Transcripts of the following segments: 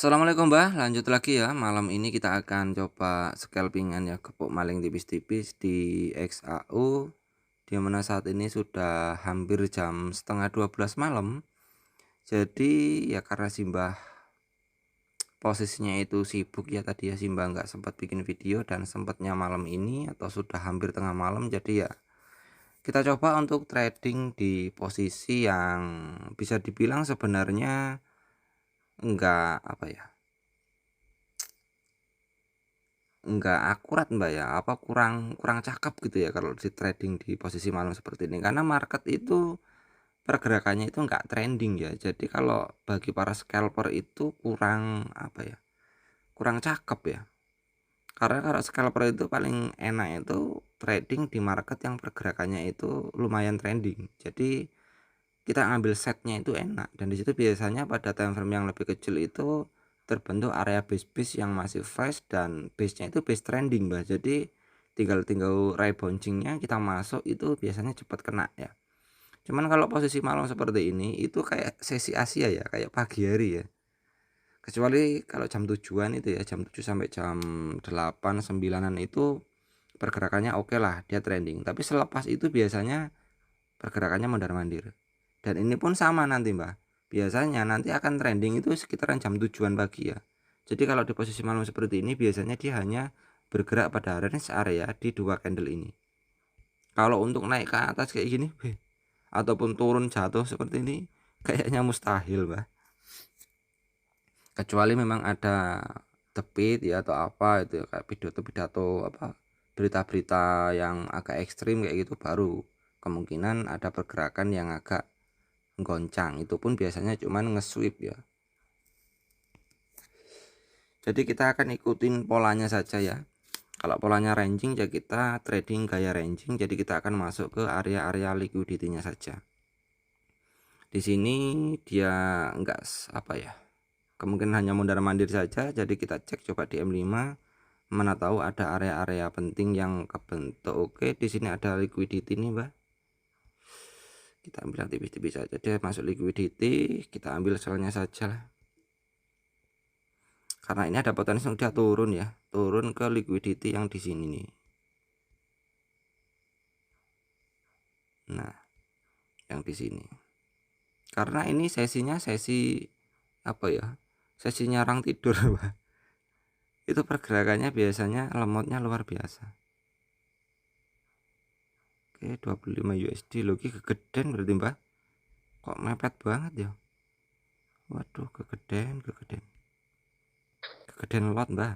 Assalamualaikum Mbah, lanjut lagi ya. Malam ini kita akan coba scalpingan ya, gepuk maling tipis-tipis di XAU. Di mana saat ini sudah hampir jam setengah 12 malam. Jadi ya karena Simbah posisinya itu sibuk ya tadi ya, Simbah nggak sempat bikin video dan sempatnya malam ini atau sudah hampir tengah malam. Jadi ya kita coba untuk trading di posisi yang bisa dibilang sebenarnya enggak apa ya, enggak akurat Mbak ya, apa kurang kurang cakep gitu ya kalau di trading di posisi malam seperti ini. Karena market itu pergerakannya itu enggak trending ya. Jadi kalau bagi para scalper itu kurang apa ya, kurang cakep ya. Karena kalau scalper itu paling enak itu trading di market yang pergerakannya itu lumayan trending. Jadi kita ambil setnya itu enak, dan disitu biasanya pada time frame yang lebih kecil itu terbentuk area base yang masih fresh dan base-nya itu base trending Mbak. Jadi tinggal ray bouncingnya kita masuk itu biasanya cepat kena ya. Cuman kalau posisi malam seperti ini itu kayak sesi Asia ya, kayak pagi hari ya. Kecuali kalau jam tujuan itu ya, jam 7 sampai jam 8 9-an itu pergerakannya oke lah, dia trending. Tapi selepas itu biasanya pergerakannya mondar-mandir. Dan ini pun sama nanti Mbak. Biasanya nanti akan trending itu sekitaran jam tujuan pagi ya. Jadi kalau di posisi malam seperti ini biasanya dia hanya bergerak pada range area di dua candle ini. Kalau untuk naik ke atas kayak gini ataupun turun jatuh seperti ini kayaknya mustahil Mbak. Kecuali memang ada tepit ya atau apa itu ya, kayak pidato-pidato apa, berita-berita yang agak ekstrim kayak gitu, baru kemungkinan ada pergerakan yang agak goncang. Itu pun biasanya cuman nge-sweep ya. Jadi kita akan ikutin polanya saja ya. Kalau polanya ranging ya kita trading gaya ranging. Jadi kita akan masuk ke area-area liquidity-nya saja. Di sini dia enggak apa ya, kemungkinan hanya mondar-mandir saja. Jadi kita cek coba di M5, mana tahu ada area-area penting yang kebentuk. Oke, di sini ada liquidity nih Mbak. Kita ambil yang tipis-tipis saja, dia masuk liquidity, kita ambil selnya saja lah. Karena ini ada potensi dia turun ya, turun ke liquidity yang di sini nih. Nah, yang di sini. Karena ini sesinya sesi apa ya? Sesi nyarang tidur, Mbak. Itu pergerakannya biasanya lemotnya luar biasa. Oke, 25 USD logi kegedean berarti, Mbak. Kok mepet banget ya? Waduh, kegedean lot Mbak.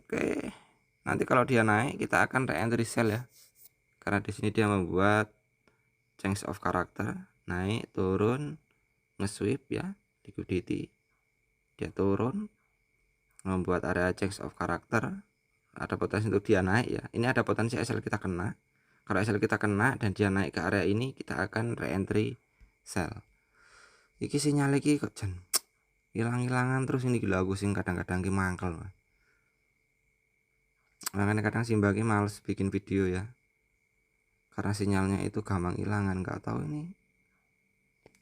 Oke, nanti kalau dia naik kita akan re-entry sell ya, karena di sini dia membuat change of character, naik turun nge-sweep ya, liquidity, dia turun membuat area change of character, ada potensi untuk dia naik ya. Ini ada potensi SL kita kena. Kalau SL kita kena dan dia naik ke area ini, kita akan re-entry sell. Iki sinyal lagi kok jen hilang-hilangan terus ini, gila aku sing kadang-kadang ki mangkel. Makanya kadang Simbah ki males bikin video ya, karena sinyalnya itu gampang hilangan. Nggak tahu ini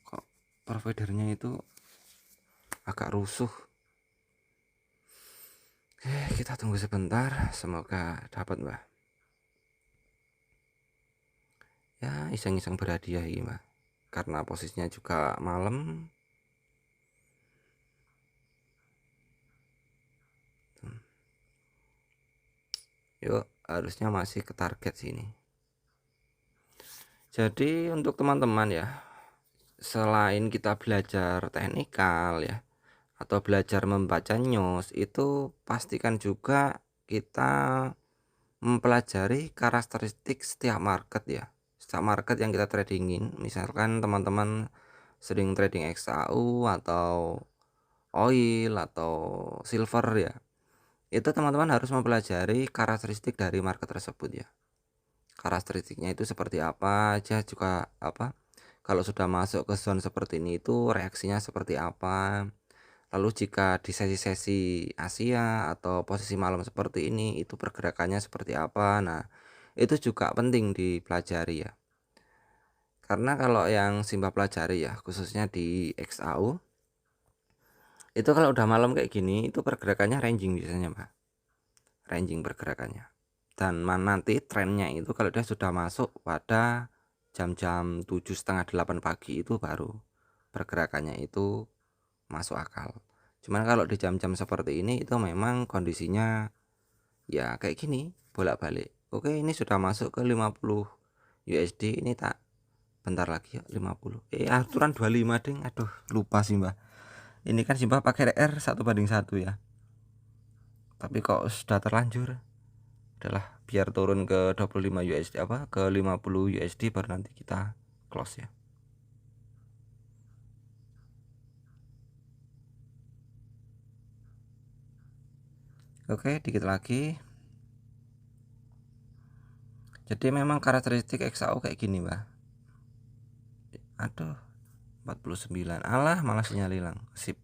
kok providernya itu agak rusuh. Kita tunggu sebentar, semoga dapat Mbak. Ya iseng-iseng berhadiah ini Mbak, karena posisinya juga malam. Yuk, harusnya masih ke target sini. Jadi untuk teman-teman ya, selain kita belajar teknikal ya, atau belajar membaca news, itu pastikan juga kita mempelajari karakteristik setiap market ya. Setiap market yang kita tradingin, misalkan teman-teman sering trading XAU atau oil atau silver ya, itu teman-teman harus mempelajari karakteristik dari market tersebut ya. Karakteristiknya itu seperti apa aja, juga apa, kalau sudah masuk ke zone seperti ini itu reaksinya seperti apa. Lalu jika di sesi-sesi Asia atau posisi malam seperti ini itu pergerakannya seperti apa. Nah, itu juga penting dipelajari ya. Karena kalau yang Simba pelajari ya, khususnya di XAU, itu kalau udah malam kayak gini, itu pergerakannya ranging biasanya, Mbak. Ranging pergerakannya. Dan nanti trennya itu kalau dia sudah masuk pada jam-jam 7:30 8 pagi itu baru pergerakannya itu masuk akal. Cuman kalau di jam-jam seperti ini itu memang kondisinya ya kayak gini, bolak-balik. Oke, ini sudah masuk ke 50 USD, ini tak bentar lagi ya 50. Aturan 25 ding. Aduh, lupa sih, Mbak. Ini kan Simbah pakai R 1:1 ya. Tapi kok sudah terlanjur. Adalah biar turun ke 25 USD ke 50 USD baru nanti kita close ya. Oke, dikit lagi. Jadi memang karakteristik XAU kayak gini, Mbak. Aduh, 49. Alah, malah sinyal hilang. Sip.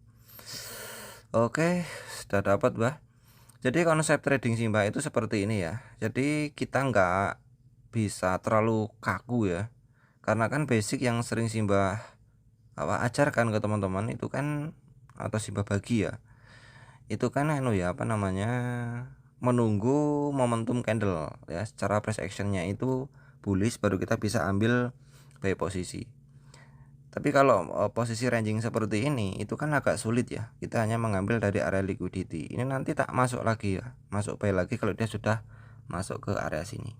Oke, sudah dapat, Mbak. Jadi konsep trading Simbah itu seperti ini ya. Jadi kita nggak bisa terlalu kaku ya. Karena kan basic yang sering Simbah ajarkan ke teman-teman itu kan, atau Simbah bagi ya. Itu kan ya apa namanya, menunggu momentum candle ya. Secara price actionnya itu bullish baru kita bisa ambil buy posisi. Tapi kalau posisi ranging seperti ini itu kan agak sulit ya. Kita hanya mengambil dari area liquidity. Ini nanti tak masuk lagi ya. Masuk buy lagi kalau dia sudah masuk ke area sini.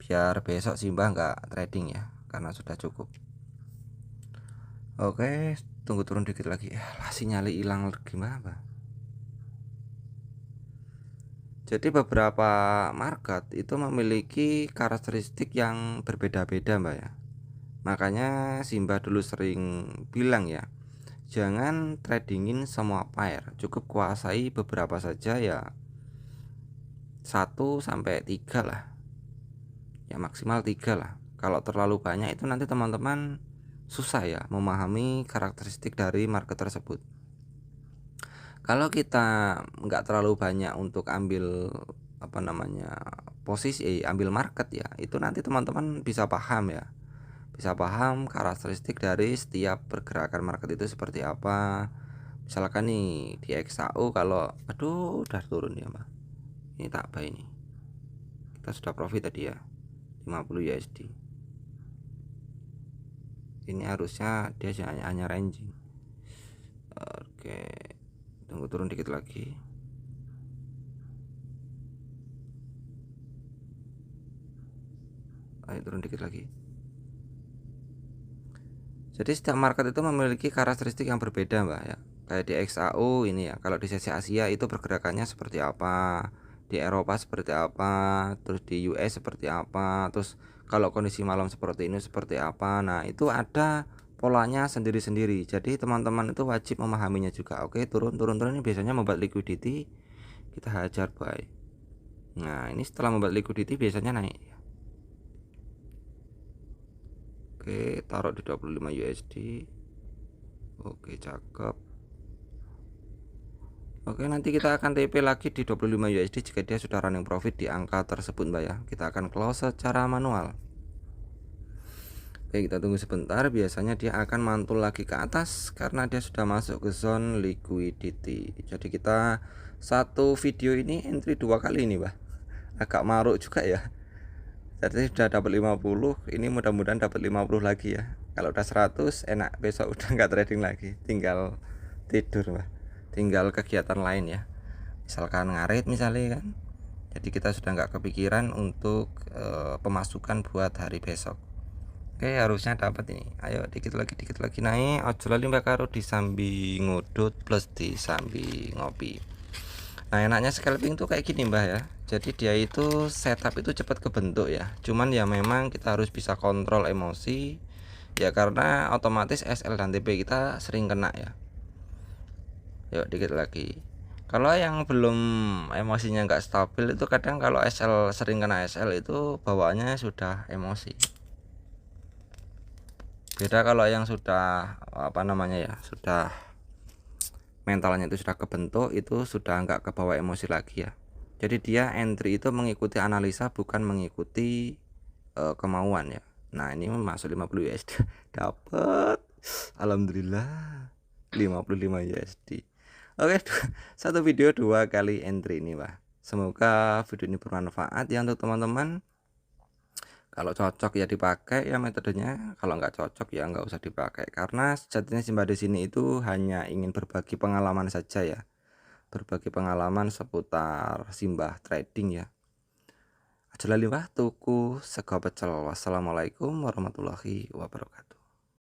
Biar besok Simbah nggak trading ya, karena sudah cukup. Oke, tunggu turun dikit lagi. Lah sinyal hilang gimana? Jadi beberapa market itu memiliki karakteristik yang berbeda-beda, Mbak ya. Makanya Simbah dulu sering bilang ya, jangan tradingin semua pair, cukup kuasai beberapa saja ya, 1 sampai 3 lah. Ya maksimal 3 lah. Kalau terlalu banyak itu nanti teman-teman susah ya memahami karakteristik dari market tersebut. Kalau kita nggak terlalu banyak untuk ambil apa namanya posisi, ambil market ya, itu nanti teman-teman bisa paham ya, bisa paham karakteristik dari setiap pergerakan market itu seperti apa. Misalkan nih di XAU, kalau aduh udah turun ya, Mbak, ini tak buy ini, kita sudah profit tadi ya 50 USD. Ini harusnya dia hanya ranging. Oke, tunggu turun dikit lagi. Ayo turun dikit lagi. Jadi setiap market itu memiliki karakteristik yang berbeda, Mbak ya. Kayak di XAU ini ya, kalau di sesi Asia itu pergerakannya seperti apa, di Eropa seperti apa, terus di US seperti apa, terus kalau kondisi malam seperti ini seperti apa. Nah, itu ada polanya sendiri-sendiri. Jadi teman-teman itu wajib memahaminya juga. Oke, turun ini biasanya membuat liquidity, kita hajar buy. Nah, ini setelah membuat liquidity biasanya naik. Oke, taruh di 25 USD. Oke, cakep. Oke, nanti kita akan TP lagi di 25 USD jika dia sudah running profit di angka tersebut, Mbak ya. Kita akan close secara manual. Oke, kita tunggu sebentar. Biasanya dia akan mantul lagi ke atas karena dia sudah masuk ke zone liquidity. Jadi kita satu video ini entry 2 kali ini, Mbak. Agak maruk juga ya. Jadi sudah dapat 50, ini mudah-mudahan dapat 50 lagi ya. Kalau udah 100 enak, besok udah nggak trading lagi, tinggal tidur, Mbak. Tinggal kegiatan lain ya, misalkan ngarit misalnya kan. Jadi kita sudah nggak kepikiran untuk pemasukan buat hari besok. Oke, harusnya dapat ini. Ayo dikit lagi naik. Ojo lali Mbak karo disambi ngudut plus disambi ngopi. Nah, enaknya scalping tuh kayak gini, Mbak ya. Jadi dia itu setup itu cepat kebentuk ya. Cuman ya memang kita harus bisa kontrol emosi ya, karena otomatis SL dan TP kita sering kena ya. Yuk dikit lagi. Kalau yang belum emosinya nggak stabil itu kadang kalau SL sering kena SL itu bawaannya sudah emosi. Beda kalau yang sudah apa namanya ya, sudah mentalnya itu sudah kebentuk, itu sudah nggak kebawa emosi lagi ya. Jadi dia entry itu mengikuti analisa bukan mengikuti kemauan ya. Nah, ini masuk 50 USD. Dapat. Alhamdulillah. 55 USD. Oke, satu video 2 kali entry ini, Pak. Semoga video ini bermanfaat ya untuk teman-teman. Kalau cocok ya dipakai ya metodenya, kalau nggak cocok ya nggak usah dipakai. Karena sejatinya Simbah di sini itu hanya ingin berbagi pengalaman saja ya, berbagi pengalaman seputar Simbah trading ya. Aja lali wah tuku sego pecel. Wassalamualaikum warahmatullahi wabarakatuh.